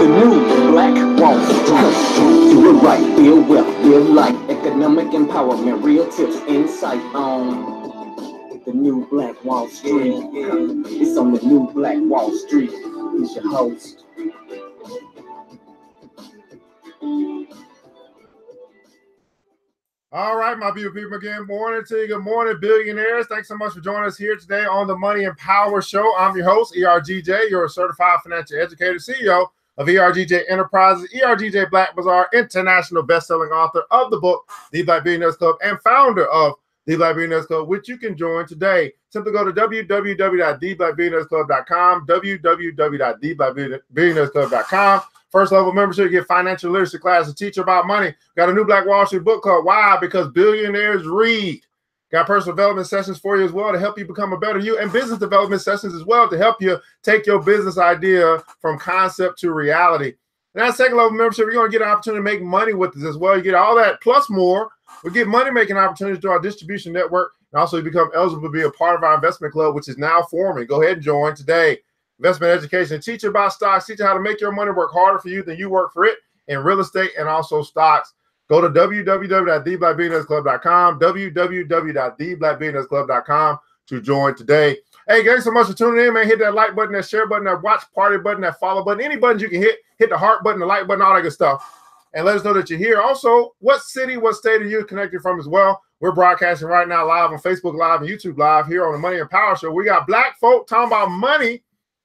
the new Black Wall Street. Do it right, build wealth, build life, economic empowerment, real tips, insight on the new Black Wall Street. It's on the new Black Wall Street. He's your host. All right, my beautiful people, again, morning to you. Good morning, billionaires. Thanks so much for joining us here today on the Money and Power Show. I'm your host, ERGJ, your certified financial educator, CEO of ERGJ Enterprises, ERGJ Black Bazaar, international best-selling author of the book, The Black Billionaires Club, and founder of The Black Billionaires Club, which you can join today. Simply go to www.theblackbillionairesclub.com, www.theblackbillionairesclub.com. First level membership, you get financial literacy classes, teach about money. Got a new Black Wall Street book club. Why? Because billionaires read. Got personal development sessions for you as well to help you become a better you, and business development sessions as well to help you take your business idea from concept to reality. And that second level membership, you're going to get an opportunity to make money with us as well. You get all that plus more. We get money making opportunities through our distribution network, and also you become eligible to be a part of our investment club, which is now forming. Go ahead and join today. Investment education, teach you about stocks, teach you how to make your money work harder for you than you work for it in real estate and also stocks. Go to www.theblackbillionairesclub.com, www.theblackbillionairesclub.com to join today. Hey, thanks so much for tuning in, man. Hit that like button, that share button, that watch party button, that follow button, any buttons you can hit. Hit the heart button, the like button, all that good stuff. And let us know that you're here. Also, what city, what state are you connected from as well? We're broadcasting right now live on Facebook Live and YouTube Live here on the Money and Power Show. We got black folk talking about money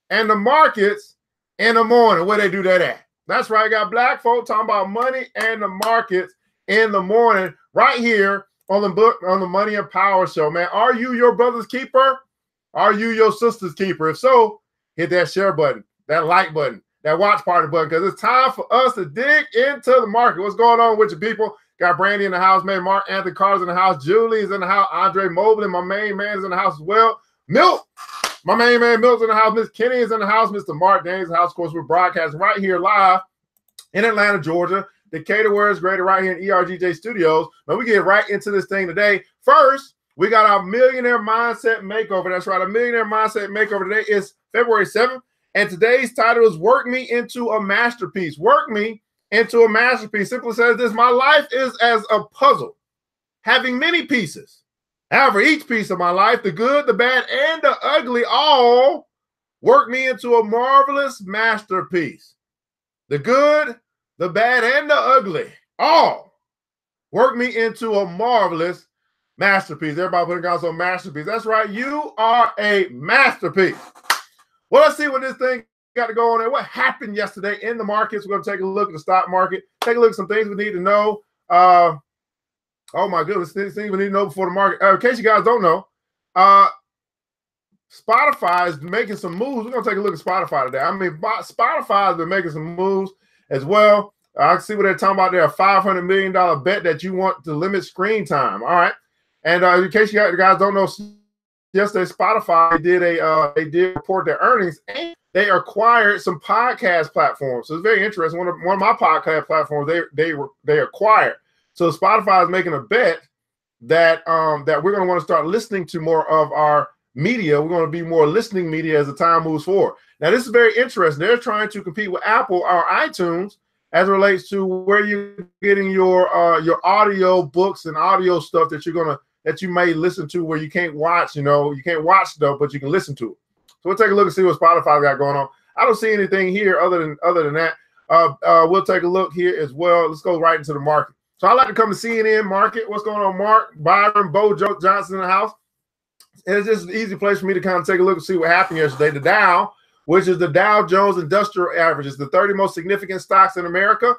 and the markets in the morning. Where they do that at? That's right. Got black folk talking about money and the markets in the morning right here on the Money and Power Show, man. Are you your brother's keeper? Are you your sister's keeper? If so, hit that share button, that like button, that watch party button, because it's time for us to dig into the market. What's going on with you people? Got Brandy in the house, man. Mark Anthony Carter's in the house. Julie is in the house. Andre Mobil, my main man, is in the house as well. Milk. My main man Mills in the house. Miss Kenny is in the house. Mr. Mark Daniels in the house. Of course, we're broadcasting right here live in Atlanta, Georgia. Decatur, where is greater, right here in ERGJ Studios. But we get right into this thing today. First, we got our Millionaire Mindset Makeover. That's right. A Millionaire Mindset Makeover today is February 7th. And today's title is Work Me Into a Masterpiece. Work me into a masterpiece. Simply says this: my life is as a puzzle, having many pieces. However, each piece of my life, the good, the bad, and the ugly, all work me into a marvelous masterpiece. The good, the bad, and the ugly, all work me into a marvelous masterpiece. Everybody putting down some masterpiece. That's right. You are a masterpiece. Well, let's see what this thing got to go on there. What happened yesterday in the markets? We're going to take a look at the stock market, take a look at some things we need to know. Oh my goodness, things we need to know before the market. In case you guys don't know, Spotify is making some moves. We're going to take a look at Spotify today. I mean, Spotify has been making some moves as well. I can see what they're talking about there, a $500 million bet that you want to limit screen time. All right. And in case you guys don't know, yesterday Spotify they did report their earnings, and they acquired some podcast platforms. So it's very interesting. One of my podcast platforms they acquired. So Spotify is making a bet that that we're going to want to start listening to more of our media. We're going to be more listening media as the time moves forward. Now, this is very interesting. They're trying to compete with Apple or iTunes as it relates to where you're getting your audio books and audio stuff that you may listen to where you can't watch. You can't watch stuff, but you can listen to it. So we'll take a look and see what Spotify got going on. I don't see anything here other than that. We'll take a look here as well. Let's go right into the market. So I like to come to CNN Market. What's going on, Mark, Byron, Bo Johnson in the house? It's just an easy place for me to kind of take a look and see what happened yesterday. The Dow, which is the Dow Jones Industrial Average, is the 30 most significant stocks in America.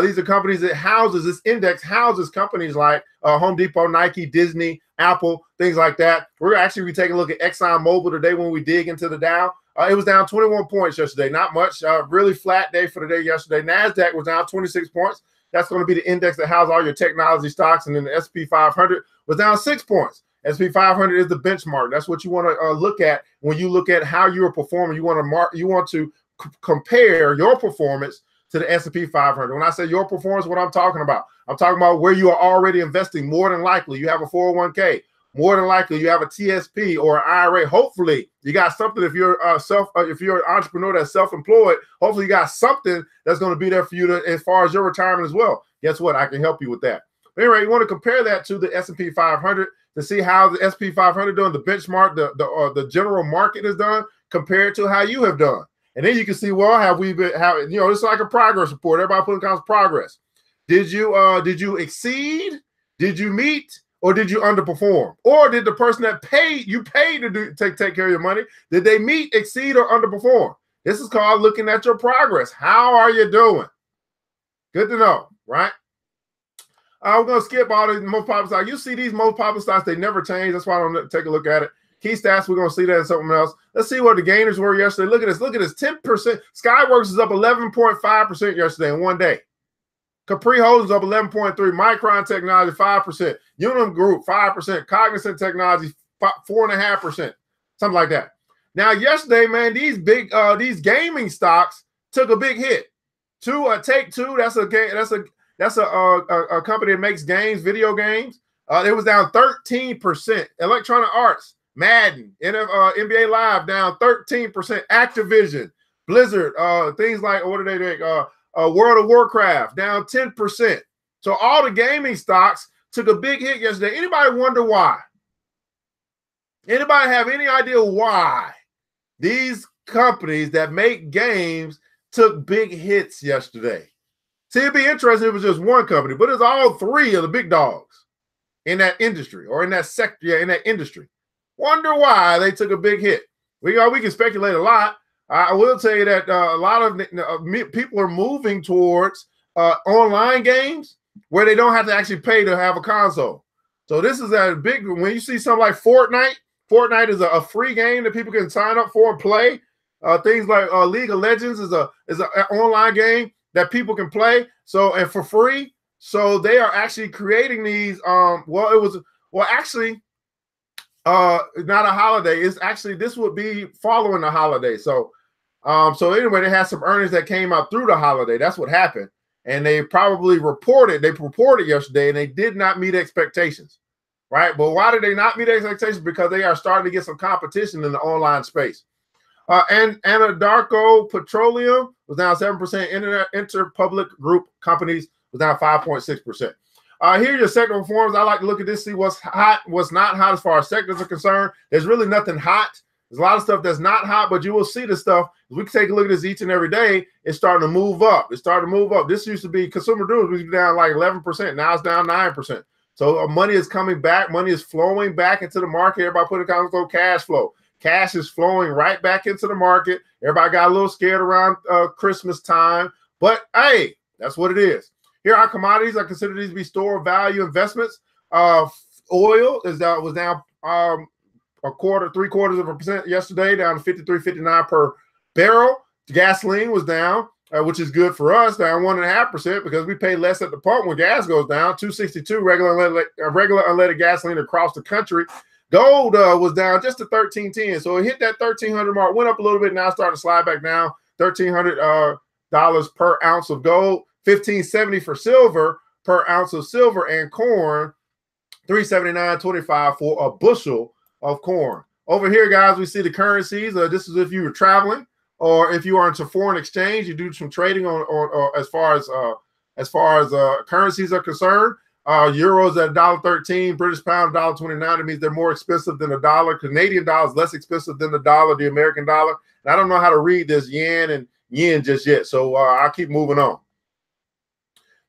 These are companies that this index houses companies like Home Depot, Nike, Disney, Apple, things like that. We're actually be taking a look at Exxon Mobil today when we dig into the Dow. It was down 21 points yesterday, not much. Really flat day for the day yesterday. NASDAQ was down 26 points. That's going to be the index that houses all your technology stocks. And then the S&P 500 was down 6 points. S&P 500 is the benchmark. That's what you want to look at when you look at how you are performing. You want to compare your performance to the S&P 500. When I say your performance, what I'm talking about where you are already investing more than likely. You have a 401k, more than likely you have a TSP or an IRA. Hopefully you got something. If you're if you're an entrepreneur that's self-employed, hopefully you got something that's going to be there for you as far as your retirement as well. Guess what? I can help you with that. But anyway, you want to compare that to the S&P 500 to see how the S&P 500 doing, the benchmark, the general market is done compared to how you have done. And then you can see, well, have we been, it's like a progress report. Everybody putting down progress. Did you exceed? Did you meet? Or did you underperform? Or did the person that paid to take care of your money, did they meet, exceed, or underperform? This is called looking at your progress. How are you doing? Good to know, right? We're going to skip all the most popular stocks. You see these most popular stocks, they never change. That's why I don't take a look at it. Key stats, we're going to see that in something else. Let's see what the gainers were yesterday. Look at this. Look at this. 10%. Skyworks is up 11.5% yesterday in one day. Capri Holdings up 11.3%. Micron Technology 5%. Unum Group 5%. Cognizant Technology 4.5%. Something like that. Now yesterday, man, these gaming stocks took a big hit. Take-Two. That's a company that makes games, video games. It was down 13%. Electronic Arts, Madden, NBA Live down 13%. Activision, Blizzard, things like what do they make? World of Warcraft down 10%. So all the gaming stocks took a big hit yesterday. Anybody wonder why? Anybody have any idea why these companies that make games took big hits yesterday? See, it'd be interesting if it was just one company, but it's all three of the big dogs in that industry or in that sector, in that industry. Wonder why they took a big hit. We can speculate a lot. I will tell you that a lot of people are moving towards online games where they don't have to actually pay to have a console. So this is a big, when you see something like Fortnite is a free game that people can sign up for and play. Things like League of Legends is an online game that people can play. So, and for free. So they are actually creating these. Not a holiday. It's actually, this would be following the holiday. So anyway, they had some earnings that came out through the holiday. That's what happened. And they probably reported yesterday, and they did not meet expectations, right? But why did they not meet expectations? Because they are starting to get some competition in the online space. And Anadarko Petroleum was down 7%. Interpublic Group Companies was down 5.6%. Here's your sector performance. I like to look at this, see what's hot, what's not hot as far as sectors are concerned. There's really nothing hot. There's a lot of stuff that's not hot, but you will see the stuff. We can take a look at this each and every day. It's starting to move up. It's starting to move up. This used to be consumer durables, was down like 11%. Now it's down 9%. So money is coming back. Money is flowing back into the market. Everybody put it on cash flow. Cash is flowing right back into the market. Everybody got a little scared around Christmas time, but hey, that's what it is. Here are commodities. I consider these to be store value investments. Oil was down 0.75% yesterday, down to 53.59 per barrel. Gasoline was down, which is good for us, down 1.5% because we pay less at the pump when gas goes down. $2.62 regular unleaded gasoline across the country. Gold was down just to $1,310, so it hit that $1,300 mark, went up a little bit, now starting to slide back down. $1,300 per ounce of gold. $15.70 for silver per ounce of silver, and corn $3.7925 for a bushel of corn. Over here, guys, we see the currencies. This is if you were traveling or if you are into foreign exchange, you do some trading on as far as currencies are concerned. Euros at $1.13, British pound $1.29. It means they're more expensive than a dollar. Canadian dollar is less expensive than the dollar, the American dollar. And I don't know how to read this yen just yet, so I'll keep moving on.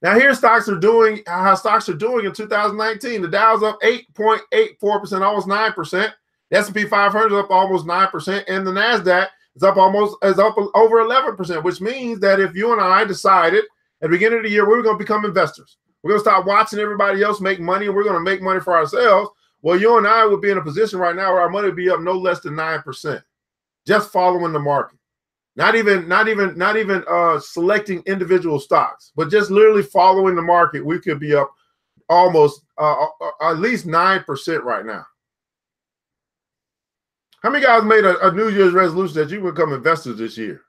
Now, here stocks are doing, how stocks are doing in 2019. The Dow's up 8.84%, almost 9%. The S&P 500 is up almost 9%, and the Nasdaq is up over 11%, which means that if you and I decided at the beginning of the year we were going to become investors, we're going to stop watching everybody else make money, and we're going to make money for ourselves. Well, you and I would be in a position right now where our money would be up no less than 9%, just following the market. Not even selecting individual stocks, but just literally following the market. We could be up almost at least 9% right now. How many guys made a New Year's resolution that you become investors this year?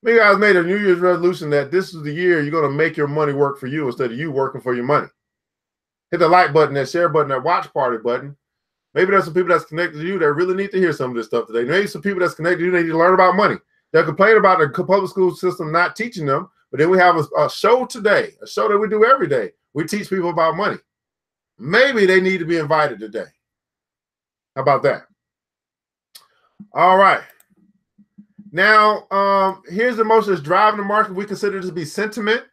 How many guys made a New Year's resolution that this is the year you're going to make your money work for you instead of you working for your money? Hit the like button, that share button, that watch party button. Maybe there's some people that's connected to you that really need to hear some of this stuff today. Maybe some people that's connected to you, they need to learn about money. They'll complain about the public school system not teaching them, but then we have a show today, a show that we do every day. We teach people about money. Maybe they need to be invited today. How about that? All right. Now, here's the emotion that's driving the market. We consider this to be sentiment.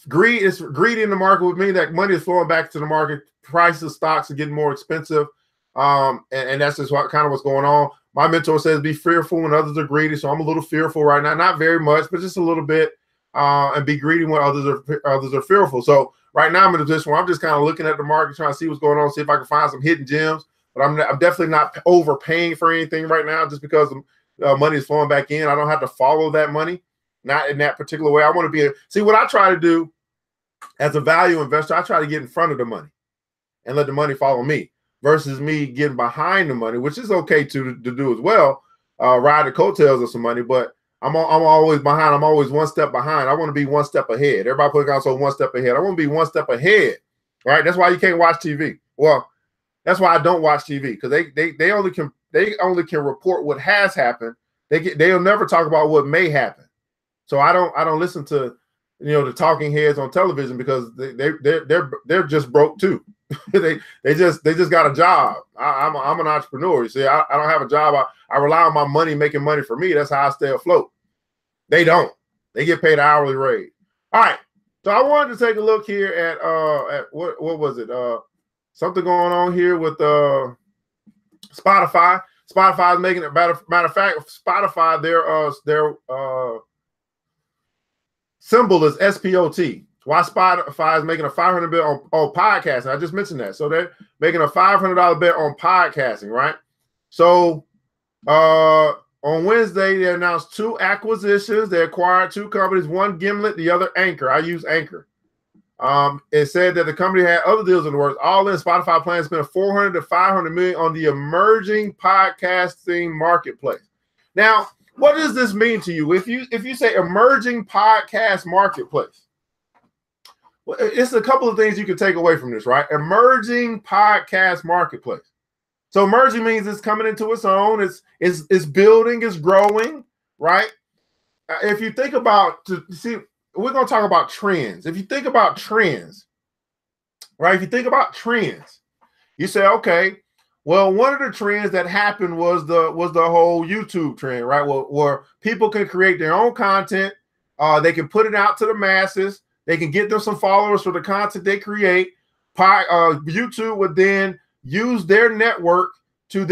Greed is greedy in the market would mean that money is flowing back to the market. Prices of stocks are getting more expensive. And that's just kind of what's going on. My mentor says be fearful when others are greedy. So I'm a little fearful right now. Not very much, but just a little bit. And be greedy when others are fearful. So right now I'm in a position where I'm just kind of looking at the market, trying to see what's going on, see if I can find some hidden gems. But I'm definitely not overpaying for anything right now just because money is flowing back in. I don't have to follow that money, not in that particular way. I want to see what I try to do as a value investor. I try to get in front of the money and let the money follow me versus me getting behind the money, which is okay to do as well, ride the coattails of some money, but I'm always behind. I'm always one step behind. I want to be one step ahead. Everybody put also one step ahead. I want to be one step ahead, right? That's why you can't watch TV. Well, that's why I don't watch TV, because they only can report what has happened. They'll never talk about what may happen. So I don't listen to the talking heads on television because they're just broke too. they just got a job. I'm an entrepreneur. You see, I don't have a job. I rely on my money making money for me. That's how I stay afloat. They don't. They get paid an hourly rate. All right. So I wanted to take a look here at what was it? Something going on here with Spotify. Spotify is making it. Matter of fact, Spotify their symbol is SPOT. Why Spotify is making a $500 bet on podcasting. I just mentioned that. So they're making a $500 bet on podcasting, right? So on Wednesday, they announced 2 acquisitions. They acquired 2 companies, one Gimlet, the other Anchor. I use Anchor. It said that the company had other deals in the works. All in, Spotify plans to spend $400 to $500 million on the emerging podcasting marketplace. Now, what does this mean to you? If you say emerging podcast marketplace, well, it's a couple of things you can take away from this, right? Emerging podcast marketplace. So emerging means it's coming into its own. It's building, it's growing, right? If you think about, we're going to talk about trends. If you think about trends, right? If you think about trends, you say, okay, well, one of the trends that happened was the whole YouTube trend, right? Where people can create their own content. They can put it out to the masses. They can get them some followers for the content they create. YouTube would then use their network to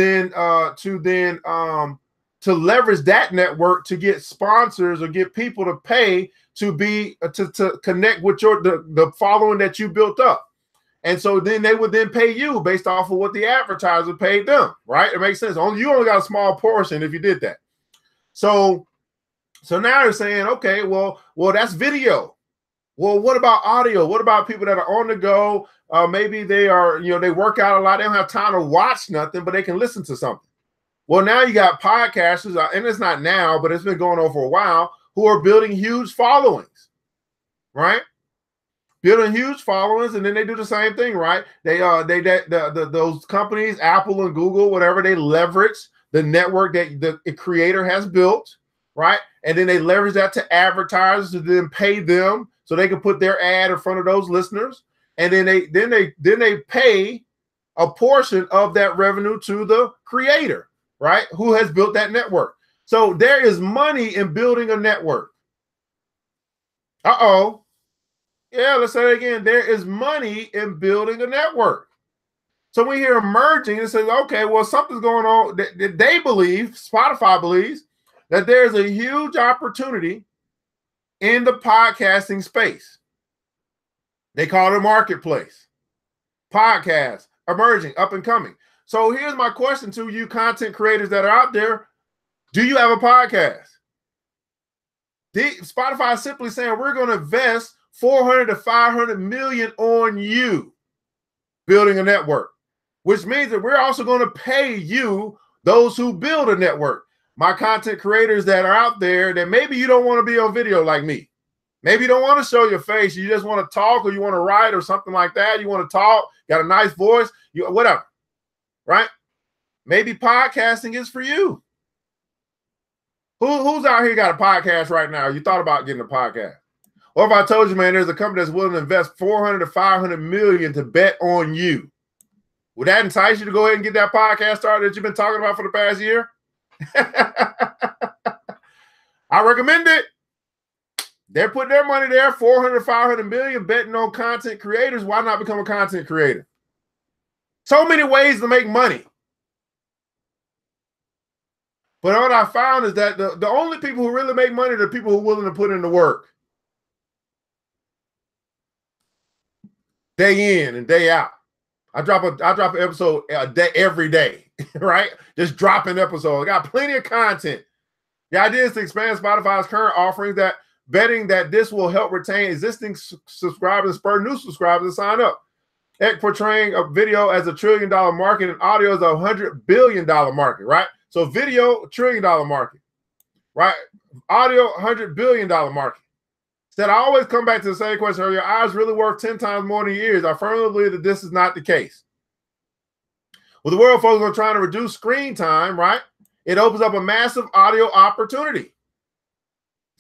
leverage that network to get sponsors or get people to pay to connect with the following that you built up. And so then they would then pay you based off of what the advertiser paid them, right? It makes sense. You only got a small portion if you did that. So now they're saying, okay, well, that's video. Well, what about audio? What about people that are on the go? Maybe they are, they work out a lot. They don't have time to watch nothing, but they can listen to something. Well, now you got podcasters, and it's not now, but it's been going on for a while, who are building huge followings, right? Building huge followings, and then they do the same thing, right? Those companies, Apple and Google, whatever, they leverage the network that the creator has built, right? And then they leverage that to advertisers to then pay them so they can put their ad in front of those listeners, and then they pay a portion of that revenue to the creator, right? Who has built that network. So there is money in building a network. Yeah, let's say it again. There is money in building a network. So we hear emerging, it says, okay, well, something's going on. They believe, Spotify believes, that there's a huge opportunity in the podcasting space. They call it a marketplace. Podcast, emerging, up and coming. So here's my question to you content creators that are out there. Do you have a podcast? Spotify is simply saying we're going to invest $400 to $500 million on you building a network, which means that we're also going to pay you, those who build a network. My content creators that are out there that maybe you don't want to be on video like me. Maybe you don't want to show your face. You just want to talk, or you want to write or something like that. You want to talk, got a nice voice, whatever. right? Maybe podcasting is for you. Who's out here got a podcast right now? You thought about getting a podcast? Or if I told you, man, there's a company that's willing to invest 400 to 500 million to bet on you, would that entice you to go ahead and get that podcast started that you've been talking about for the past year? I recommend it. They're putting their money there, 400 to 500 million, betting on content creators. Why not become a content creator? So many ways to make money. But what I found is that the only people who really make money are the people who are willing to put in the work. Day in and day out. I drop an episode a day every day, right? Just dropping episodes. I got plenty of content. The idea is to expand Spotify's current offerings, that betting that this will help retain existing subscribers and spur new subscribers to sign up. Portraying a video as $1 trillion market and audio as $100 billion market, right? So video, $1 trillion market, right? Audio, $100 billion market. Said, I always come back to the same question. Are your eyes really worth 10 times more than your ears? I firmly believe that this is not the case. With the world focused on trying to reduce screen time, right? It opens up a massive audio opportunity.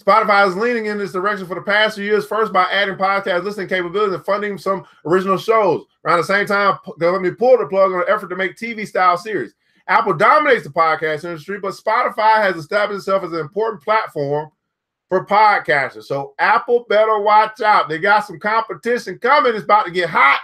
Spotify is leaning in this direction for the past few years, first by adding podcast listening capabilities and funding some original shows. Around the same time, let me pull the plug on an effort to make TV-style series. Apple dominates the podcast industry, but Spotify has established itself as an important platform for podcasters. So Apple better watch out. They got some competition coming. It's about to get hot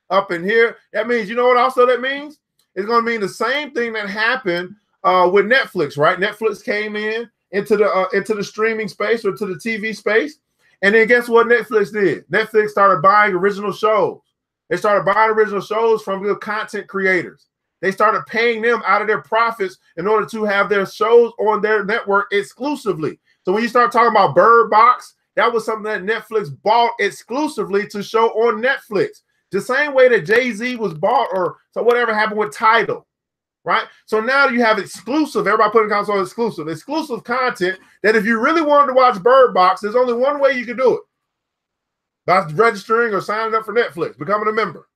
up in here. That means, you know what also that means? It's going to mean the same thing that happened with Netflix, right? Netflix came into the streaming space or to the TV space. And then guess what Netflix did? Netflix started buying original shows. They started buying original shows from the content creators. They started paying them out of their profits in order to have their shows on their network exclusively. So when you start talking about Bird Box, that was something that Netflix bought exclusively to show on Netflix. The same way that Jay-Z was bought, or so whatever happened with Tidal, right? So now you have exclusive, everybody putting console exclusive content that if you really wanted to watch Bird Box, there's only one way you can do it. By registering or signing up for Netflix, becoming a member.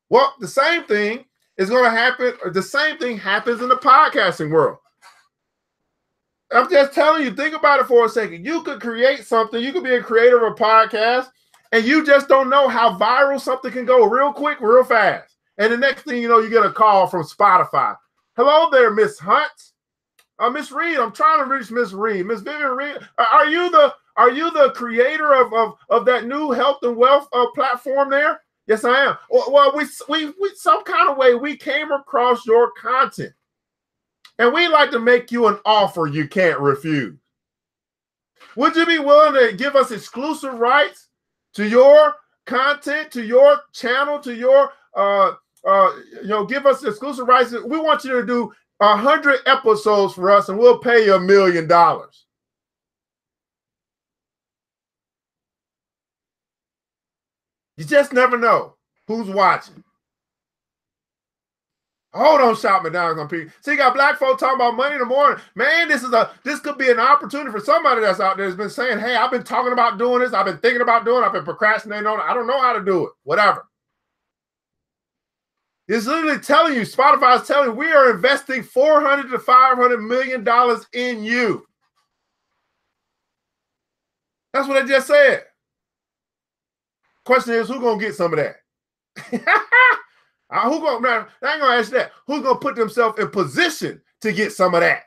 Well, the same thing is going to happen, or the same thing happens in the podcasting world. I'm just telling you, think about it for a second. You could create something, you could be a creator of a podcast, and you just don't know how viral something can go real quick, real fast. And the next thing you know, you get a call from Spotify. Hello there, Miss Hunt. Miss Reed, I'm trying to reach Miss Reed. Miss Vivian Reed, are you the creator of that new health and wealth platform there? Yes, I am. Well, we some kind of way we came across your content. And we'd like to make you an offer you can't refuse. Would you be willing to give us exclusive rights to your content, to your channel, to your, give us exclusive rights? We want you to do 100 episodes for us and we'll pay you $1 million. You just never know who's watching. Hold on, shop McDonald's on people. See, you got black folks talking about money in the morning. Man, this could be an opportunity for somebody that's out there that's been saying, hey, I've been talking about doing this. I've been thinking about doing it. I've been procrastinating on it. I don't know how to do it. Whatever. It's literally telling you, Spotify is telling you, we are investing $400 to $500 million in you. That's what I just said. Question is, who's going to get some of that? I ain't gonna ask that. Who's gonna put themselves in position to get some of that?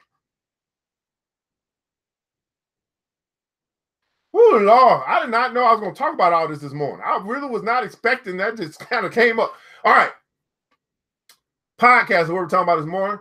Oh Lord, I did not know I was gonna talk about all this morning. I really was not expecting that. Just kind of came up. All right, podcast. What we're talking about this morning.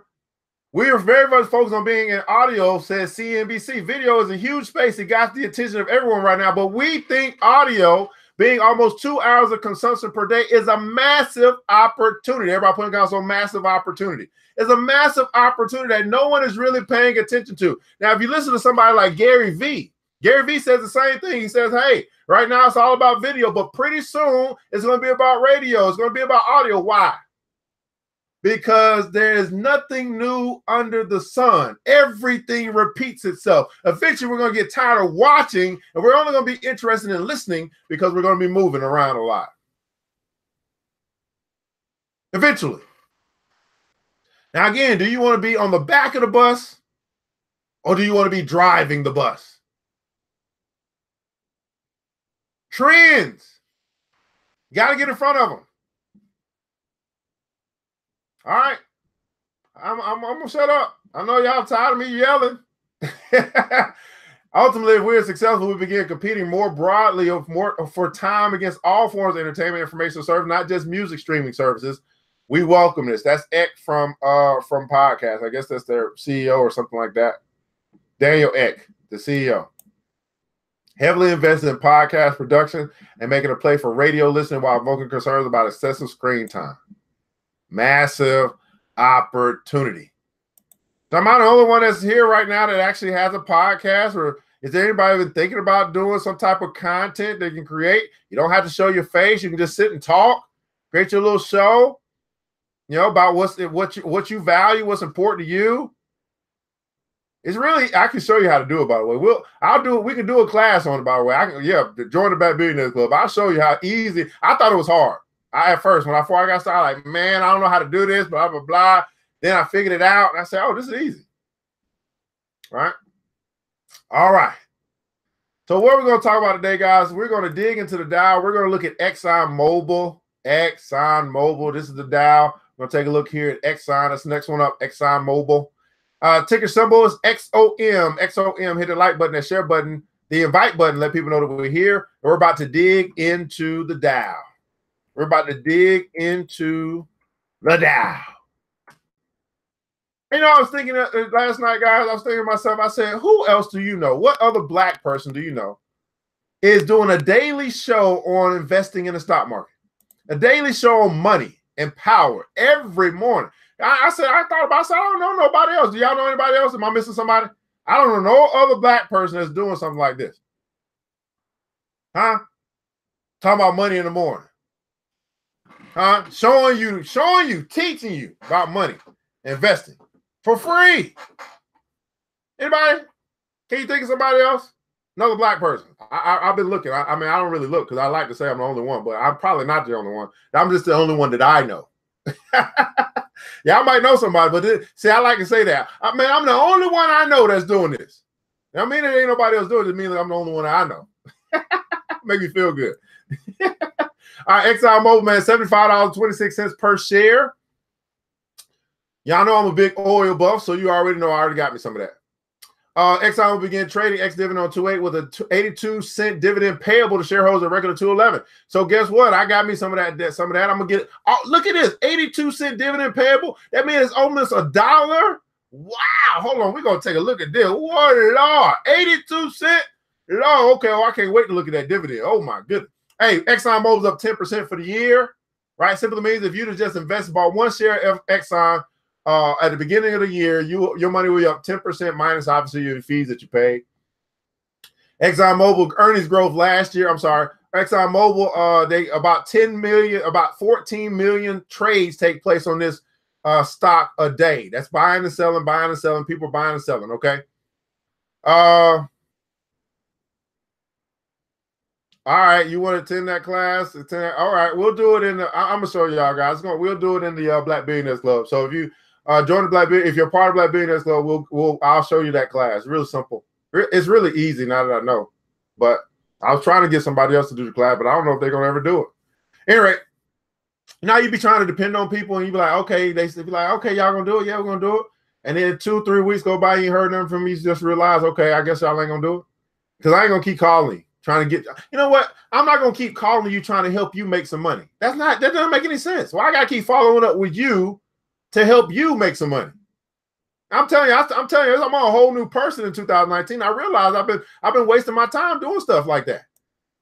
We are very much focused on being in audio, says CNBC. Video is a huge space. It got the attention of everyone right now, but we think audio, being almost 2 hours of consumption per day, is a massive opportunity. Everybody putting down some massive opportunity. It's a massive opportunity that no one is really paying attention to. Now, if you listen to somebody like Gary Vee says the same thing. He says, hey, right now it's all about video, but pretty soon it's going to be about radio. It's going to be about audio. Why? Because there is nothing new under the sun. Everything repeats itself. Eventually, we're going to get tired of watching, and we're only going to be interested in listening because we're going to be moving around a lot. Eventually. Now, again, do you want to be on the back of the bus or do you want to be driving the bus? Trends. You got to get in front of them. All right. I'm going to shut up. I know y'all tired of me yelling. Ultimately, if we're successful, we begin competing more broadly for time against all forms of entertainment, information service, not just music streaming services. We welcome this. That's Eck from podcast. I guess that's their CEO or something like that. Daniel Eck, the CEO. Heavily invested in podcast production and making a play for radio listening while voicing concerns about excessive screen time. Massive opportunity. So am I the only one that's here right now that actually has a podcast, or is there anybody even thinking about doing some type of content they can create? You don't have to show your face. You can just sit and talk, create your little show, you know, about what you value, what's important to you. It's really, I can show you how to do it, by the way. We can do a class on it, by the way. Join the Black Billionaires Club. I'll show you how easy. I thought it was hard. At first, before I got started, like, man, I don't know how to do this, blah, blah, blah. Then I figured it out, and I said, oh, this is easy. Right? All right. So what we're going to talk about today, guys, we're going to dig into the Dow. We're going to look at Exxon Mobil. This is the Dow. We're going to take a look here at Exxon. That's the next one up, Exxon Mobil. Ticker symbol is XOM. XOM, hit the like button, that share button, the invite button, let people know that we're here. And we're about to dig into the Dow. We're about to dig into the Dow. You know, I was thinking last night, guys, I was thinking to myself, I said, who else do you know? What other black person do you know is doing a daily show on investing in the stock market? A daily show on money and power every morning. I don't know nobody else. Do y'all know anybody else? Am I missing somebody? I don't know no other black person that's doing something like this. Huh? Talking about money in the morning. Huh? Showing you, teaching you about money, investing for free. Anybody? Can you think of somebody else? Another black person. I've been looking. I mean, I don't really look because I like to say I'm the only one, but I'm probably not the only one. I'm just the only one that I know. Yeah, I might know somebody, but see, I like to say that. I'm the only one I know that's doing this. I mean, there ain't nobody else doing it. It means I'm the only one I know. Make me feel good. All right, Exxon Mobil, man, $75.26 per share. Y'all know I'm a big oil buff, so you already know I already got me some of that. Exxon will begin trading ex-dividend on 2.8 with a 82-cent dividend payable to shareholders at regular 2.11. So guess what? I got me some of that. I'm gonna get. Oh, look at this, 82-cent dividend payable. That means it's almost $1. Wow. Hold on, we're gonna take a look at this. What, Lord? 82 cents. Lord, okay. Well, I can't wait to look at that dividend. Oh my goodness. Hey, Exxon Mobil's up 10% for the year. Right? Simply means if you just invested about one share of Exxon at the beginning of the year, your money will be up 10% minus obviously your fees that you paid. Exxon Mobil earnings growth last year. Exxon Mobil, they about 14 million trades take place on this stock a day. That's buying and selling, people buying and selling. Okay. All right, you want to attend that class? All right, we'll do it in the. I'm gonna show y'all guys. We'll do it in the Black Billionaires Club. So if you join the Black Billionaires, if you're part of Black Billionaires Club, I'll show you that class. Real simple. It's really easy now that I know. But I was trying to get somebody else to do the class, but I don't know if they're gonna ever do it. Anyway, now you be trying to depend on people, and you be like, okay, they be like, okay, y'all gonna do it? Yeah, we're gonna do it. And then 2-3 weeks go by, you ain't heard nothing from me. You just realize, okay, I guess y'all ain't gonna do it because I ain't gonna keep calling you. Trying to get, you know what? I'm not gonna keep calling you trying to help you make some money. That doesn't make any sense. Why I gotta keep following up with you to help you make some money? I'm telling you, I'm a whole new person in 2019. I realized I've been wasting my time doing stuff like that.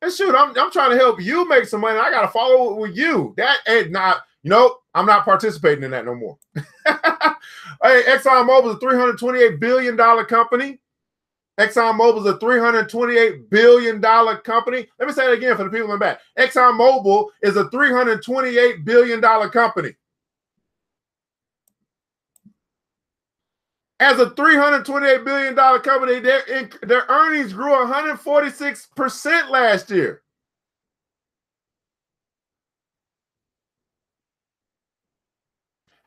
And shoot, I'm trying to help you make some money. I gotta follow up with you. That ain't not, I'm not participating in that no more. Hey, Exxon Mobil is a $328 billion company. Exxon Mobil is a $328 billion company. Let me say it again for the people in the back. Exxon Mobil is a $328 billion company. As a $328 billion company, their earnings grew 146% last year.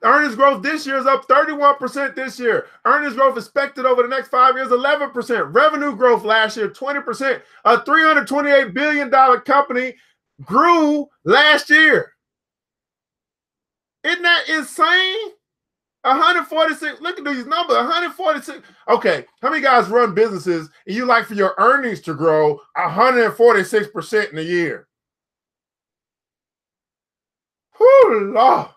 Earnings growth this year is up 31% this year. Earnings growth expected over the next 5 years, 11%. Revenue growth last year, 20%. A $328 billion company grew last year. Isn't that insane? 146. Look at these numbers. 146. Okay, how many guys run businesses and you like for your earnings to grow 146% in a year? Whoo, Lord.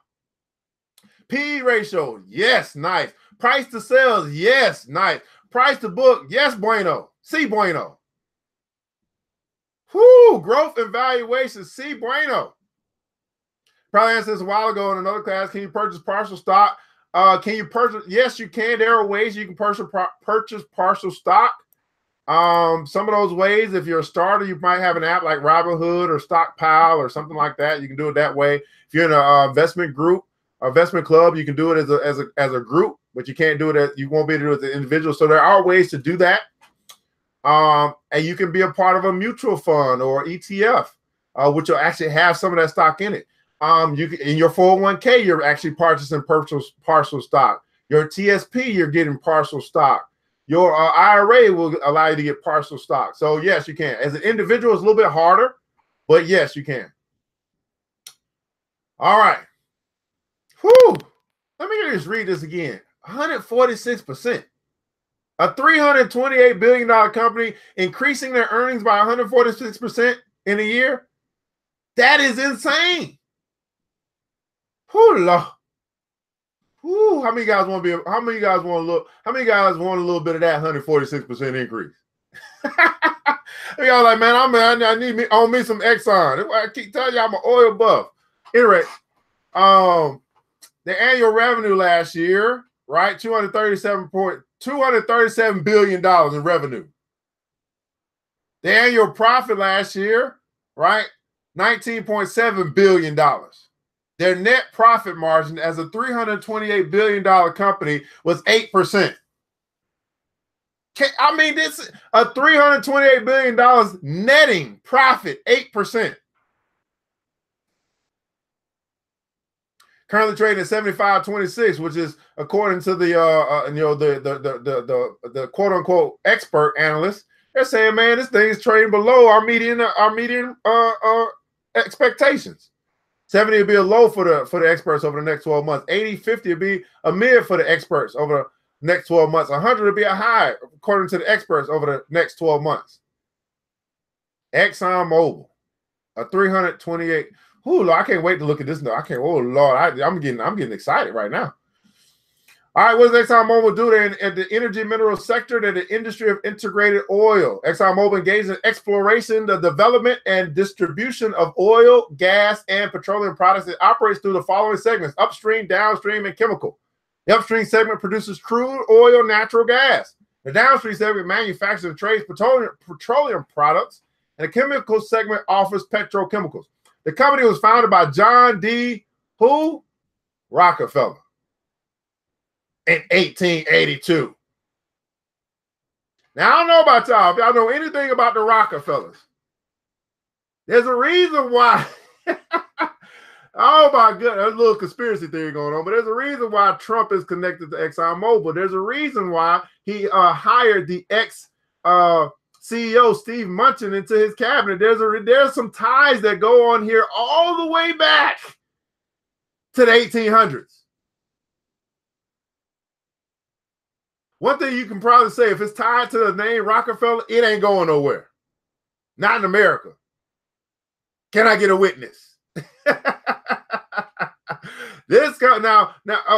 P/E ratio, yes, nice. Price to sales, yes, nice. Price to book, yes, bueno. Si bueno. Whoo, growth and valuation, si bueno. Probably answered this a while ago in another class. Can you purchase partial stock? Can you purchase? Yes, you can. There are ways you can purchase partial stock. Some of those ways, if you're a starter, you might have an app like Robinhood or Stockpile or something like that. You can do it that way. If you're in an investment group, investment club, you can do it as a group, but you can't do it you won't be able to do it as an individual. So there are ways to do that. And you can be a part of a mutual fund or ETF, which will actually have some of that stock in it. You can, in your 401k, you're actually purchasing partial stock. Your TSP, you're getting partial stock. Your IRA will allow you to get partial stock. So yes, you can. As an individual, it's a little bit harder, but yes, you can. All right. Whew. Let me just read this again. 146%. A $328 billion company increasing their earnings by 146% in a year. That is insane. Whew, Lord. Whew, how many guys want to be? How many guys want to look? How many guys want a little bit of that 146% increase? Y'all like, man, I need me own me some Exxon. I keep telling you I'm an oil buff. Anyway, the annual revenue last year, right? $237 billion in revenue. The annual profit last year, right? $19.7 billion. Their net profit margin as a $328 billion company was 8%. I mean, this a $328 billion netting profit, 8%. Currently trading at 75.26, which is according to the the quote unquote expert analysts. They're saying, man, this thing is trading below our median expectations. 70 will be a low for the experts over the next 12 months. 80, 50 will be a mid for the experts over the next 12 months. 100 will be a high according to the experts over the next 12 months. Exxon Mobil, a 328. Ooh, Lord, I can't wait to look at this now. I can't. Oh Lord, I'm getting excited right now. All right, what does ExxonMobil do in the energy mineral sector? They're the industry of integrated oil. ExxonMobil engages in exploration, the development, and distribution of oil, gas, and petroleum products. It operates through the following segments: upstream, downstream, and chemical. The upstream segment produces crude oil, natural gas. The downstream segment manufactures and trades petroleum products, and the chemical segment offers petrochemicals. The company was founded by John D. Who? Rockefeller in 1882. Now, I don't know about y'all. If y'all know anything about the Rockefellers, there's a reason why. Oh, my goodness. There's a little conspiracy theory going on, but there's a reason why Trump is connected to ExxonMobil. There's a reason why he hired the CEO Steve Mnuchin into his cabinet. There's some ties that go on here all the way back to the 1800s. One thing you can probably say, if it's tied to the name Rockefeller, it ain't going nowhere. Not in America. Can I get a witness? This guy now,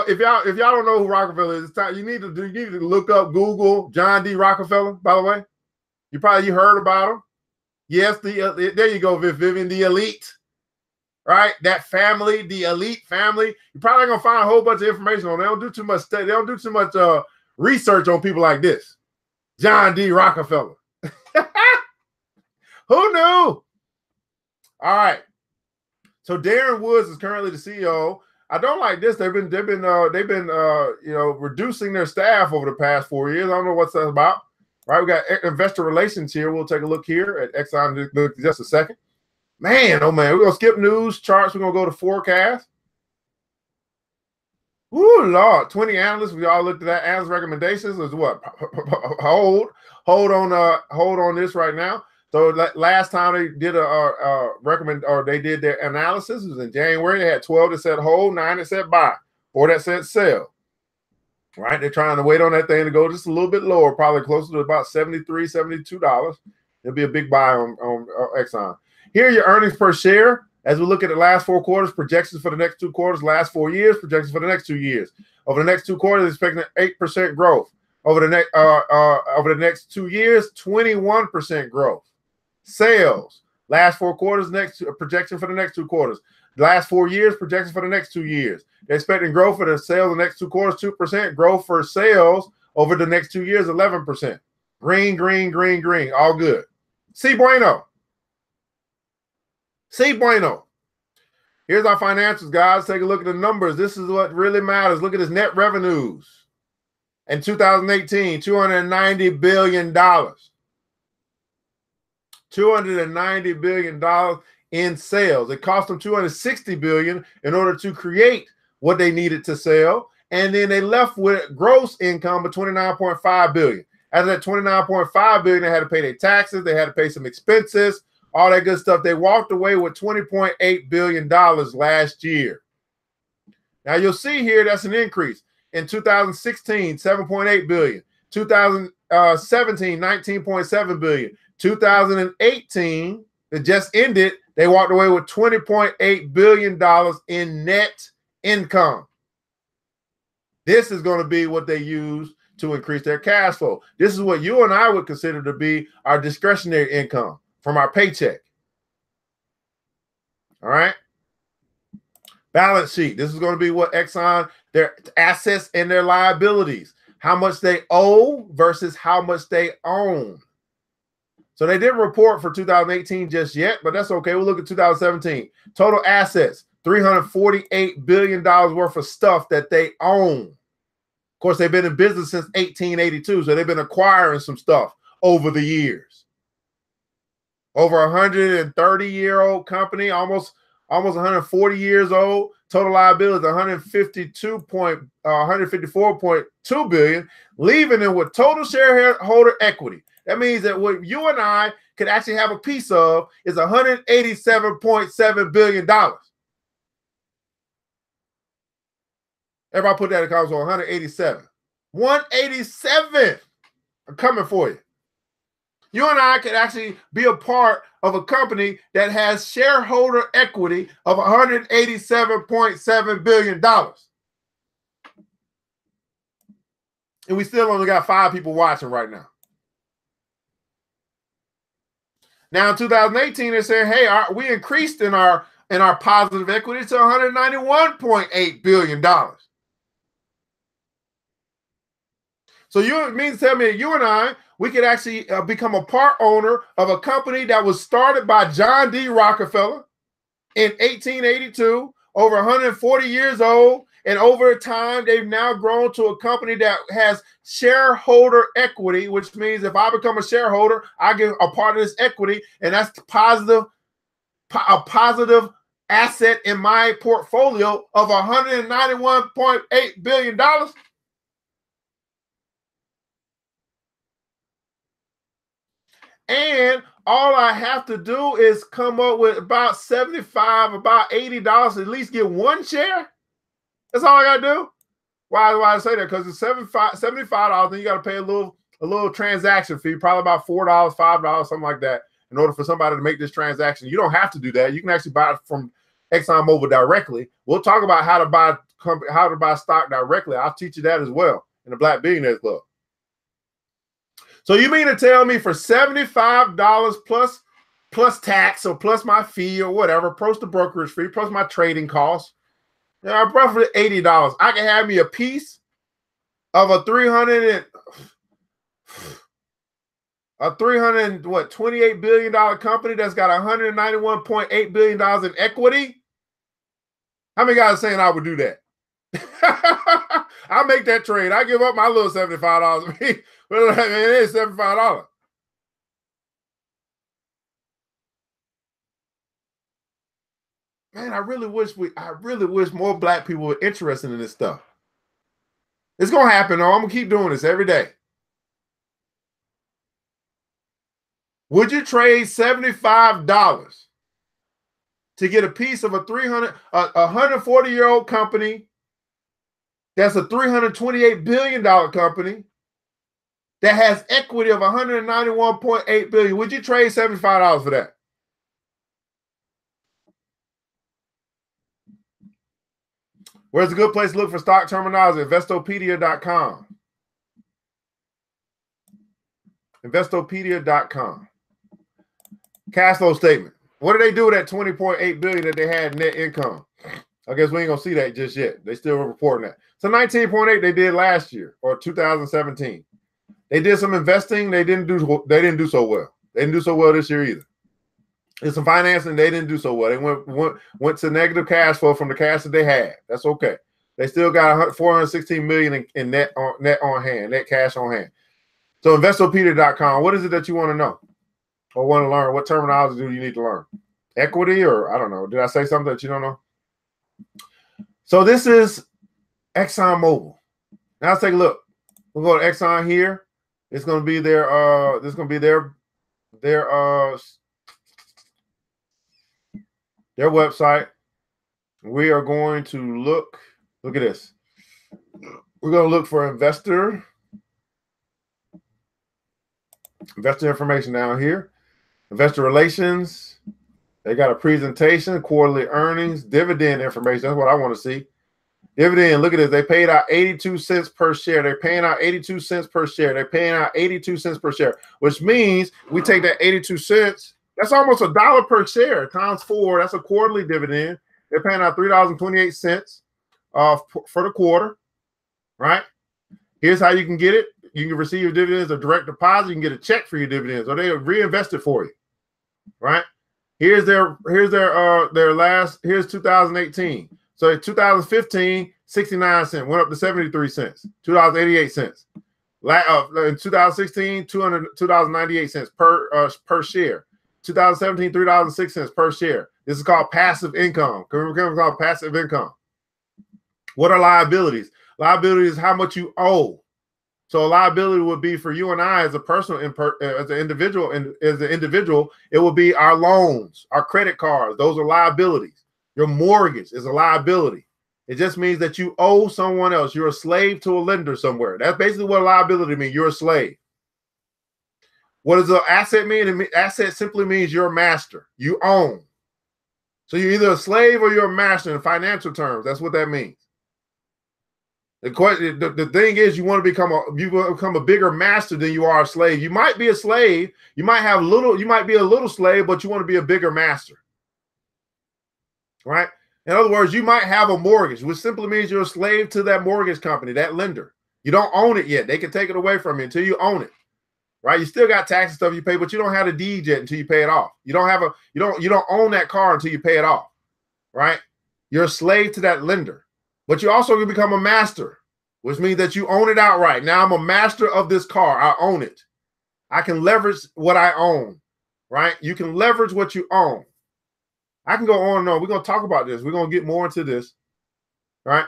if y'all don't know who Rockefeller is, you need to look up, Google John D. Rockefeller. By the way, you heard about him. Yes, there you go, Vivian, the elite, right? That family, the elite family. You're probably gonna find a whole bunch of information on. They don't do too much study. They don't do too much research on people like this. John D. Rockefeller. Who knew? All right. So Darren Woods is currently the CEO. I don't like this. They've been reducing their staff over the past 4 years. I don't know what's that about. Right, we got investor relations here. We'll take a look here at Exxon in just a second. Man, oh man, we're gonna skip news charts. We're gonna go to forecast. Woo, Lord, 20 analysts. We all looked at that. Analyst recommendations is what? Hold on this right now. So last time they did they did their analysis, it was in January. They had 12 that said hold, 9 that said buy, 4 that said sell. Right? They're trying to wait on that thing to go just a little bit lower, probably closer to about $73, $72. It'll be a big buy on Exxon. Here are your earnings per share. As we look at the last 4 quarters, projections for the next 2 quarters, last 4 years, projections for the next 2 years. Over the next 2 quarters, expecting 8% growth. Over the next 2 years, 21% growth. Sales, last 4 quarters, next projection for the next 2 quarters. Last 4 years, projections for the next 2 years. They're expecting growth for the sales the next 2 quarters, 2%. Growth for sales over the next 2 years, 11%. Green, green, green, green. All good. Si bueno. Si bueno. Here's our financials, guys. Take a look at the numbers. This is what really matters. Look at his net revenues. In 2018, $290 billion. $290 billion in sales. It cost them $260 billion in order to create what they needed to sell. And then they left with gross income of $29.5 billion. Out of that $29.5 billion, they had to pay their taxes. They had to pay some expenses, all that good stuff. They walked away with $20.8 billion last year. Now you'll see here that's an increase. In 2016, $7.8 billion. 2017, $19.7 billion. 2018, it just ended, they walked away with $20.8 billion in net income. This is going to be what they use to increase their cash flow. This is what you and I would consider to be our discretionary income from our paycheck. All right. Balance sheet. This is going to be what Exxon, their assets and their liabilities, how much they owe versus how much they own. So they didn't report for 2018 just yet, but that's okay. We'll look at 2017. Total assets, $348 billion worth of stuff that they own. Of course, they've been in business since 1882, so they've been acquiring some stuff over the years. Over a 130-year-old company, almost 140 years old. Total liability $154.2 billion, leaving them with total shareholder equity. That means that what you and I could actually have a piece of is $187.7 billion. Everybody put that in comments on 187. 187. I'm coming for you. You and I could actually be a part of a company that has shareholder equity of $187.7 billion. And we still only got 5 people watching right now. Now in 2018, they said, hey, we increased in our positive equity to $191.8 billion. So you mean to tell me that you and I, we could actually become a part owner of a company that was started by John D. Rockefeller in 1882, over 140 years old, and over time, they've now grown to a company that has shareholder equity, which means if I become a shareholder, I get a part of this equity, and that's a positive asset in my portfolio of $191.8 billion. And all I have to do is come up with about $75, about $80 to at least get 1 share. That's all I gotta do. Why do I say that? Because it's $75, then you gotta pay a little transaction fee, probably about $4, $5, something like that, in order for somebody to make this transaction. You don't have to do that. You can actually buy it from Exxon Mobil directly. We'll talk about how to buy stock directly. I'll teach you that as well in the Black Billionaires Club. So you mean to tell me for $75 plus tax or plus my fee or whatever, plus the brokerage fee, plus my trading costs, roughly $80, I can have me a piece of a $28 billion company that's got $191.8 billion in equity? How many guys are saying I would do that? I'll make that trade. I give up my little $75. It is $75. Man, I really wish more Black people were interested in this stuff. It's going to happen, though. I'm going to keep doing this every day. Would you trade $75 to get a piece of a 140-year-old company that's a $328 billion company that has equity of $191.8 billion? Would you trade $75 for that? Where's a good place to look for stock terminology? Investopedia.com. Investopedia.com. Cash flow statement. What do they do with that $20.8 billion that they had net income? I guess we ain't gonna see that just yet. They still reporting that. So 19.8 they did last year or 2017. They did some investing. They didn't do so well. They didn't do so well this year either. Did some financing. They didn't do so well. They went to negative cash flow from the cash that they had. That's okay. They still got $416 million in net cash on hand. So Investopedia.com. What is it that you want to know or want to learn? What terminology do you need to learn? Equity, or I don't know. Did I say something that you don't know? So this is Exxon Mobil. Now let's take a look. We'll go to Exxon here. It's going to be their website. We are going to look at this. We're going to look for investor information down here. Investor relations. They got a presentation, quarterly earnings, dividend information. That's what I want to see. Dividend, look at this. They paid out 82 cents per share. They're paying out 82 cents per share. They're paying out 82 cents per share, which means we take that 82 cents. That's almost $1 per share times 4. That's a quarterly dividend. They're paying out $3.28 for the quarter, right? Here's how you can get it. You can receive your dividends, a direct deposit. You can get a check for your dividends, or they reinvest it for you, right? Here's their last. Here's 2018. So in 2015, 69 cents went up to 73 cents, $2.88. In 2016, $2.98 per share. 2017, $3.06 per share. This is called passive income. It's called passive income. What are liabilities? Liability is how much you owe. So a liability would be for you and I as a personal, as an individual, it will be our loans, our credit cards. Those are liabilities. Your mortgage is a liability. It just means that you owe someone else. You're a slave to a lender somewhere. That's basically what a liability means. You're a slave. What does an asset mean? Asset simply means you're a master. You own. So you're either a slave or you're a master in financial terms. That's what that means. The thing is, you want to become a bigger master than you are a slave. You might be a slave. You might be a little slave, but you want to be a bigger master. Right? In other words, you might have a mortgage, which simply means you're a slave to that mortgage company, that lender. You don't own it yet. They can take it away from you until you own it. Right? You still got tax and stuff you pay, but you don't have the deed yet until you pay it off. You don't own that car until you pay it off. Right? You're a slave to that lender. But you also can become a master, which means that you own it outright. Now I'm a master of this car. I own it. I can leverage what I own, right? You can leverage what you own. I can go on and on. We're going to talk about this. We're going to get more into this, right?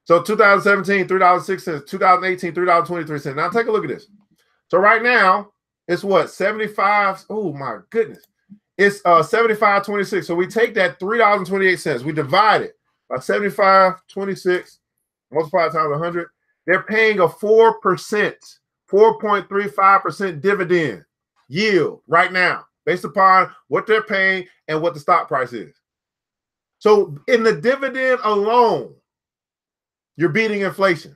So 2017, $3.06. 2018, $3.23. Now take a look at this. So right now, it's what? 75. Oh, my goodness. It's 75.26. So we take that $3.28. We divide it by 75.26, multiply times 100. They're paying a 4%, 4.35% dividend yield right now, based upon what they're paying and what the stock price is. So in the dividend alone, you're beating inflation.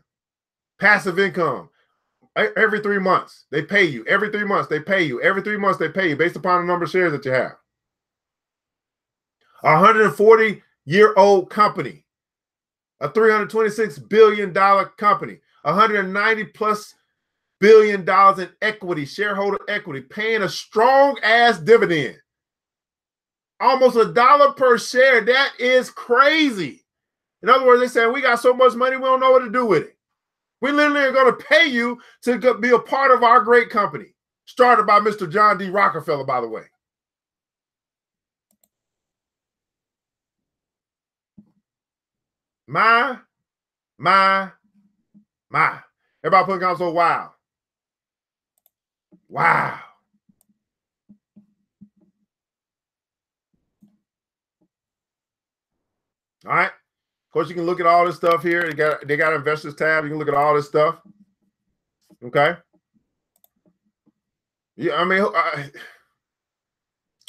Passive income. Every 3 months, they pay you. Every 3 months, they pay you. Every 3 months, they pay you based upon the number of shares that you have. A 140-year-old company, a $326 billion company, $190+ billion in equity, shareholder equity, paying a strong-ass dividend. Almost $1 per share. That is crazy. In other words, they say, we got so much money, we don't know what to do with it. We literally are going to pay you to be a part of our great company, started by Mr. John D. Rockefeller, by the way. My My. Everybody put console, wow. Wow. All right. Of course, you can look at all this stuff here. They got investors tab. You can look at all this stuff. Okay. Yeah, I mean, all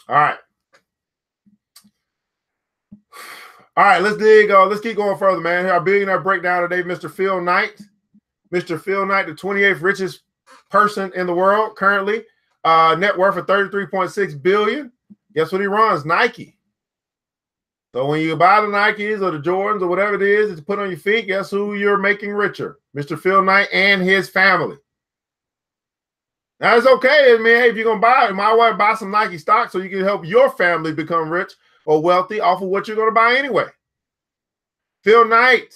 right. All right, let's dig. Let's keep going further, man. Here, our billionaire breakdown today, Mr. Phil Knight. Mr. Phil Knight, the 28th richest person in the world currently. Net worth of $33.6 billion. Guess what he runs? Nike. So when you buy the Nikes or the Jordans or whatever it is that you put on your feet, guess who you're making richer? Mr. Phil Knight and his family. Now, it's okay. I mean, hey, if you're going to buy it, my wife buy some Nike stock so you can help your family become rich or wealthy off of what you're going to buy anyway. Phil Knight,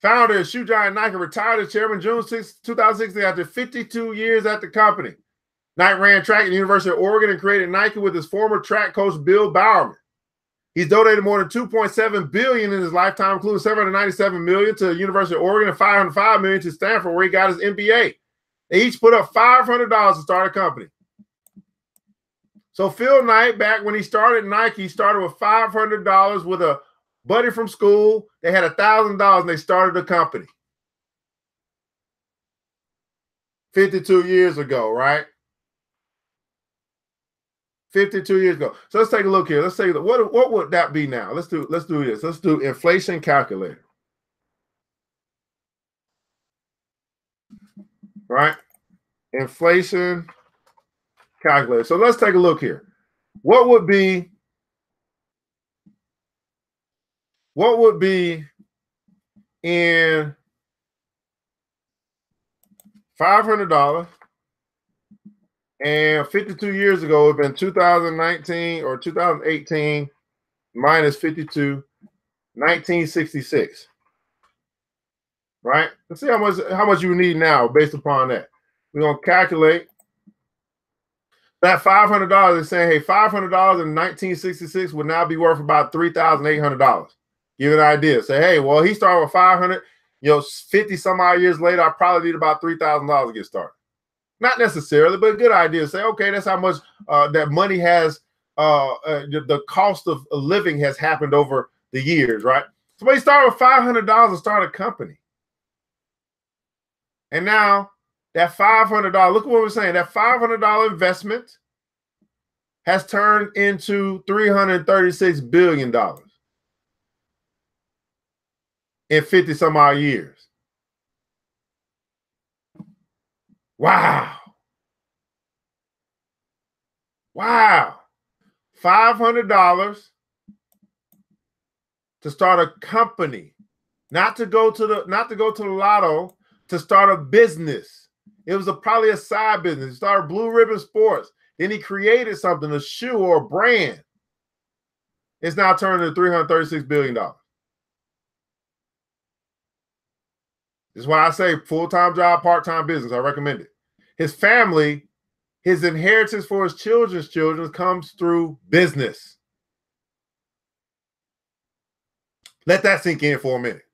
founder of shoe giant Nike, retired as chairman June 6, 2016 after 52 years at the company. Knight ran track at the University of Oregon and created Nike with his former track coach, Bill Bowerman. He's donated more than $2.7 billion in his lifetime, including $797 million to the University of Oregon and $505 million to Stanford, where he got his MBA. They each put up $500 to start a company. So Phil Knight, back when he started Nike, started with $500 with a buddy from school. They had $1,000 and they started a company. 52 years ago, right? 52 years ago. So let's take a look here. Let's take a look. What would that be now? Let's do this. Let's do inflation calculator. Right? Inflation calculator. So let's take a look here. What would be in $500 and 52 years ago, it would have been 2019 or 2018 minus 52, 1966. Right? Let's see how much you need now based upon that. We're going to calculate that $500 is saying, hey, $500 in 1966 would now be worth about $3,800. Give you an idea. Say, hey, well, he started with 500. 50 some odd years later, I probably need about $3,000 to get started. Not necessarily, but a good idea. Say, okay, that's how much that money has, the cost of living has happened over the years, right? Somebody started with $500 to start a company. And now that $500, look at what we're saying, that $500 investment has turned into $336 billion in 50 some odd years. Wow. Wow. $500 to start a company, not to go to the lotto, to start a business. It was probably a side business. He started Blue Ribbon Sports. Then he created something, a shoe or a brand. It's now turned into $336 billion. This is why I say full-time job, part-time business. I recommend it. His family, his inheritance for his children's children comes through business. Let that sink in for a minute.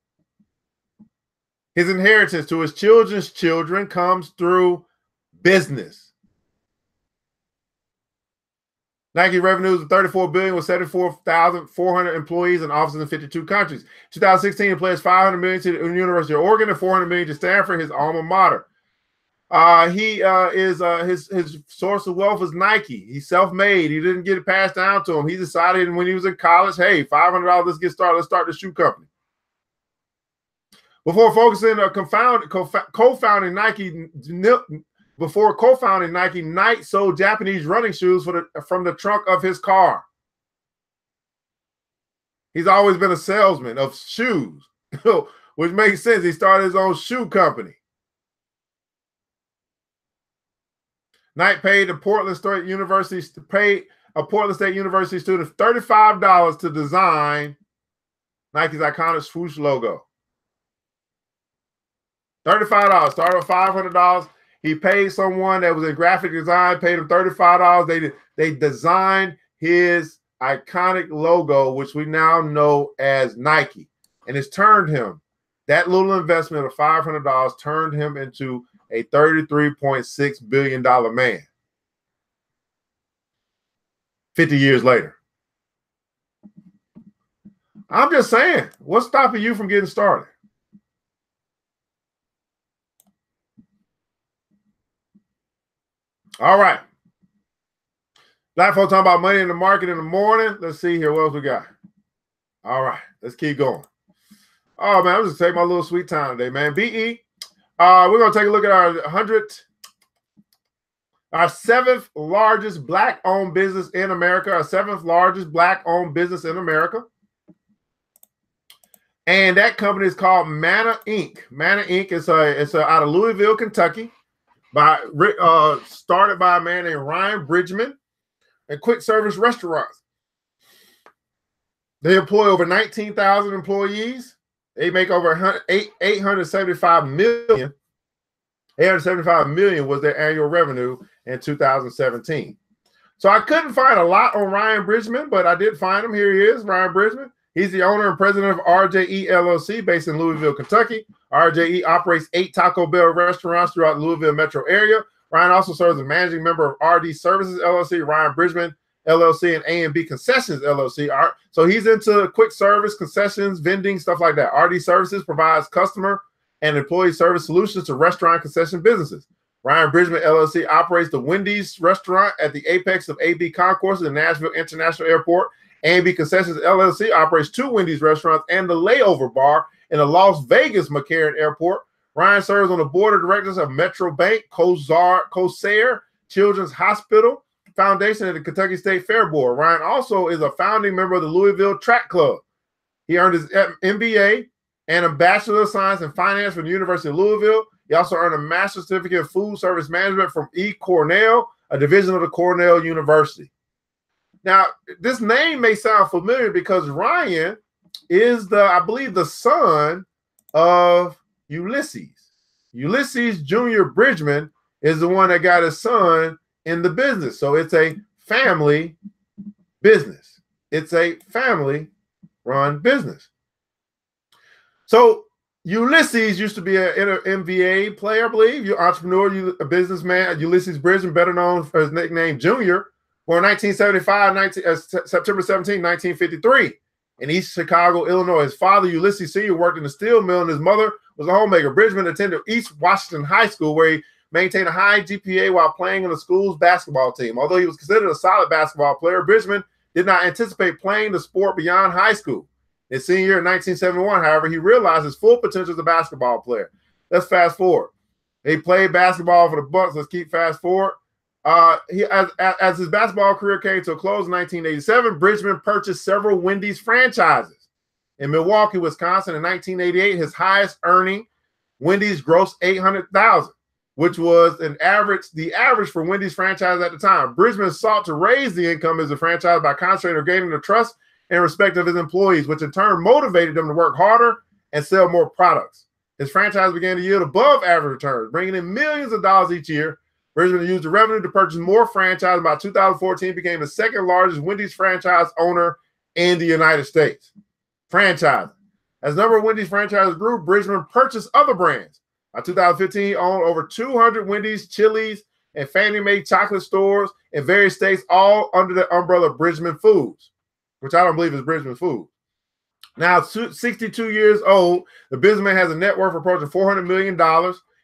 His inheritance to his children's children comes through business. Nike revenues of $34 billion with 74,400 employees and offices in 52 countries. 2016, he pledged $500 million to the University of Oregon and $400 million to Stanford, his alma mater. His source of wealth is Nike. He's self-made. He didn't get it passed down to him. He decided when he was in college, hey, $500, let's get started. Let's start the shoe company. Before focusing on co-founding Nike, Knight sold Japanese running shoes from the trunk of his car. He's always been a salesman of shoes, which makes sense. He started his own shoe company. Knight paid a Portland State University student $35 to design Nike's iconic swoosh logo. $35. Started with $500. He paid someone that was in graphic design, paid him $35. They designed his iconic logo, which we now know as Nike. And it's turned him That little investment of $500 turned him into a $33.6 billion man 50 years later. I'm just saying, what's stopping you from getting started? All right. Black folks talking about money in the market in the morning. Let's see here. What else we got? All right. Let's keep going. Oh, man, I'm just taking my little sweet time today, man. BE. We're going to take a look at our seventh largest Black-owned business in America. Our seventh largest Black-owned business in America. And that company is called Manna Inc. Manna Inc. is out of Louisville, Kentucky, started by a man named Ryan Bridgeman, and quick service restaurants. They employ over 19,000 employees. They make over $875 million. $875 million was their annual revenue in 2017. So I couldn't find a lot on Ryan Bridgeman, but I did find him. Here he is, Ryan Bridgeman. He's the owner and president of RJE LLC based in Louisville, Kentucky. RJE operates 8 Taco Bell restaurants throughout the Louisville metro area. Ryan also serves as managing member of RD Services LLC, Ryan Bridgeman LLC, and A&B Concessions LLC. So he's into quick service, concessions, vending, stuff like that. RD Services provides customer and employee service solutions to restaurant concession businesses. Ryan Bridgeman LLC operates the Wendy's restaurant at the apex of AB Concourse at the Nashville International Airport. A&B Concessions LLC operates 2 Wendy's restaurants and the Layover Bar in the Las Vegas McCarran Airport. Ryan serves on the board of directors of Metro Bank, Corsair Children's Hospital Foundation, and the Kentucky State Fair Board. Ryan also is a founding member of the Louisville Track Club. He earned his MBA and a Bachelor of Science in Finance from the University of Louisville. He also earned a Master's Certificate in Food Service Management from Cornell, a division of the Cornell University. Now, this name may sound familiar because Ryan is I believe, the son of Ulysses. Ulysses Jr. Bridgeman is the one that got his son in the business. So it's a family business. It's a family-run business. So Ulysses used to be an MBA player, I believe. You're entrepreneur, a businessman. Ulysses Bridgeman, better known for his nickname Junior, born 1975, September 17, 1953. In East Chicago, Illinois. His father, Ulysses Sr., worked in a steel mill, and his mother was a homemaker. Bridgeman attended East Washington High School, where he maintained a high GPA while playing on the school's basketball team. Although he was considered a solid basketball player, Bridgeman did not anticipate playing the sport beyond high school. His senior year in 1971, however, he realized his full potential as a basketball player. Let's fast forward. He played basketball for the Bucks. Let's keep fast forward. As his basketball career came to a close in 1987, Bridgeman purchased several Wendy's franchises. In Milwaukee, Wisconsin, in 1988, his highest earning Wendy's grossed $800,000, which was the average for Wendy's franchise at the time. Bridgeman sought to raise the income as a franchise by concentrating on gaining the trust and respect of his employees, which in turn motivated them to work harder and sell more products. His franchise began to yield above average returns, bringing in millions of dollars each year. Bridgeman used the revenue to purchase more franchises. By 2014, became the second largest Wendy's franchise owner in the United States. Franchising. As the number of Wendy's franchises grew, Bridgeman purchased other brands. By 2015, he owned over 200 Wendy's, Chili's, and Fannie Mae chocolate stores in various states, all under the umbrella of Bridgeman Foods, which I don't believe is Bridgeman Foods. Now, 62 years old, the businessman has a net worth approaching $400 million.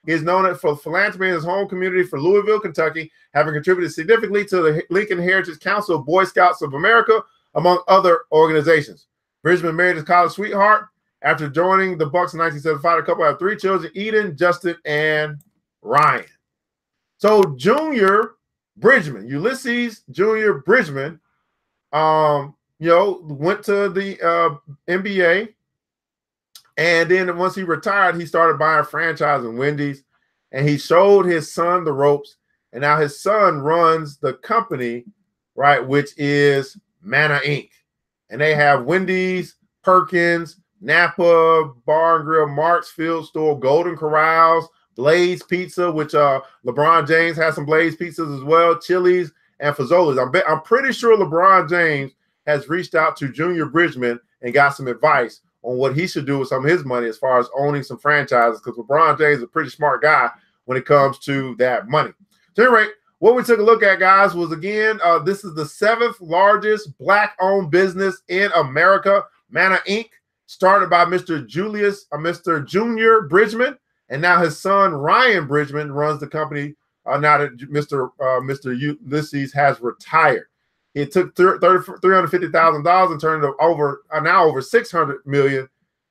He is known for philanthropy in his home community for Louisville, Kentucky, having contributed significantly to the Lincoln Heritage Council of Boy Scouts of America, among other organizations. Bridgeman married his college sweetheart. After joining the Bucks in 1975, the couple had 3 children, Eden, Justin, and Ryan. So Junior Bridgeman, Ulysses Junior Bridgeman, went to the NBA. And then once he retired, he started buying franchising Wendy's, and he showed his son the ropes. And now his son runs the company, right, which is Manna Inc. And they have Wendy's, Perkins, Napa, Bar and Grill, Mark's Field Store, Golden Corrals, Blaze Pizza, which LeBron James has some Blaze pizzas as well, Chili's, and Fazoli's. I'm pretty sure LeBron James has reached out to Junior Bridgeman and got some advice on what he should do with some of his money as far as owning some franchises, because LeBron James is a pretty smart guy when it comes to that money. So at any rate, what we took a look at, guys, was, again, this is the 7th largest Black-owned business in America, Manna Inc., started by Mr. Junior Bridgeman, and now his son, Ryan Bridgeman, runs the company now that Mr. Ulysses has retired. It took $350,000 and turned it over now over $600 million,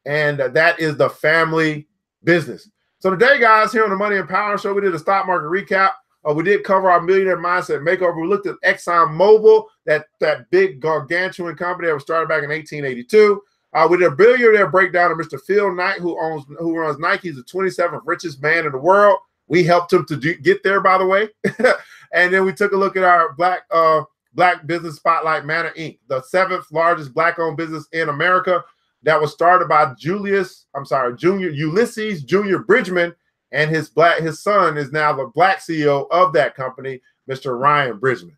and that is the family business. So today, guys, here on the Money and Power Show, we did a stock market recap. We did cover our Millionaire Mindset Makeover. We looked at Exxon Mobil, that big gargantuan company that was started back in 1882. We did a Billionaire breakdown of Mr. Phil Knight, who runs Nike. He's the 27th richest man in the world. We helped him to get there, by the way. And then we took a look at our Black business spotlight, Manna Inc., the 7th largest Black-owned business in America, that was started by Ulysses Junior Bridgeman, and his son is now the Black CEO of that company, Mr. Ryan Bridgeman.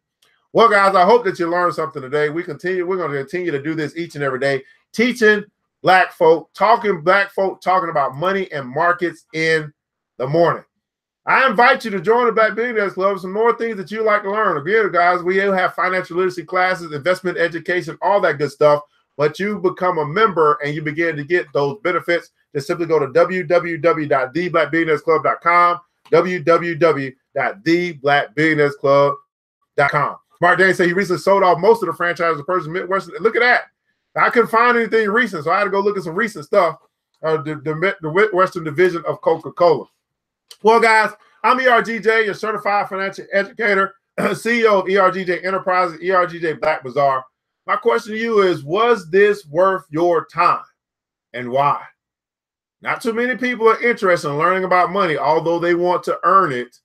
Well, guys, I hope that you learned something today. We're going to continue to do this each and every day, teaching Black folk, talking about money and markets in the morning. I invite you to join the Black Billionaires Club. Some more things that you like to learn. Again, guys, we have financial literacy classes, investment education, all that good stuff. But you become a member and you begin to get those benefits. Just simply go to www.theblackbillionairesclub.com, www.theblackbillionairesclub.com. Mark Dane said he recently sold off most of the franchises of Persian Midwest. Look at that. I couldn't find anything recent, so I had to go look at some recent stuff. The Western division of Coca-Cola. Well, guys, I'm ERGJ, your certified financial educator, CEO of ERGJ Enterprises, ERGJ Black Bazaar. My question to you is, was this worth your time, and why? Not too many people are interested in learning about money, although they want to earn it.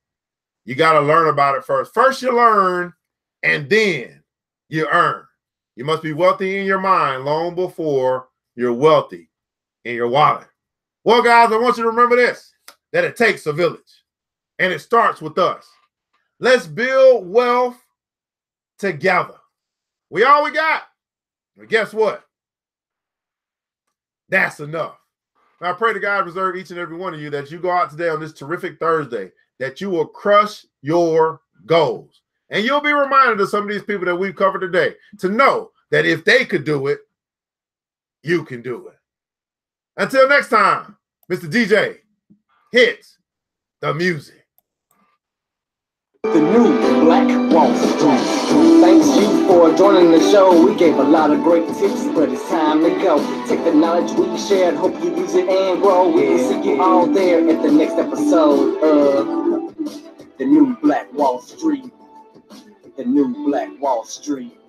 You got to learn about it first. First you learn, and then you earn. You must be wealthy in your mind long before you're wealthy in your wallet. Well, guys, I want you to remember this, that it takes a village, and it starts with us. Let's build wealth together. We all we got. But guess what? That's enough. Now, I pray to God reserve each and every one of you that you go out today on this terrific Thursday, that you will crush your goals. And you'll be reminded of some of these people that we've covered today to know that if they could do it, you can do it. Until next time, Mr. DJ hits the music. The new Black Wall Street. Thanks you for joining the show. We gave a lot of great tips, but it's time to go. Take the knowledge we shared, hope you use it and grow. We will see you all there at the next episode of The New Black Wall Street. The New Black Wall Street.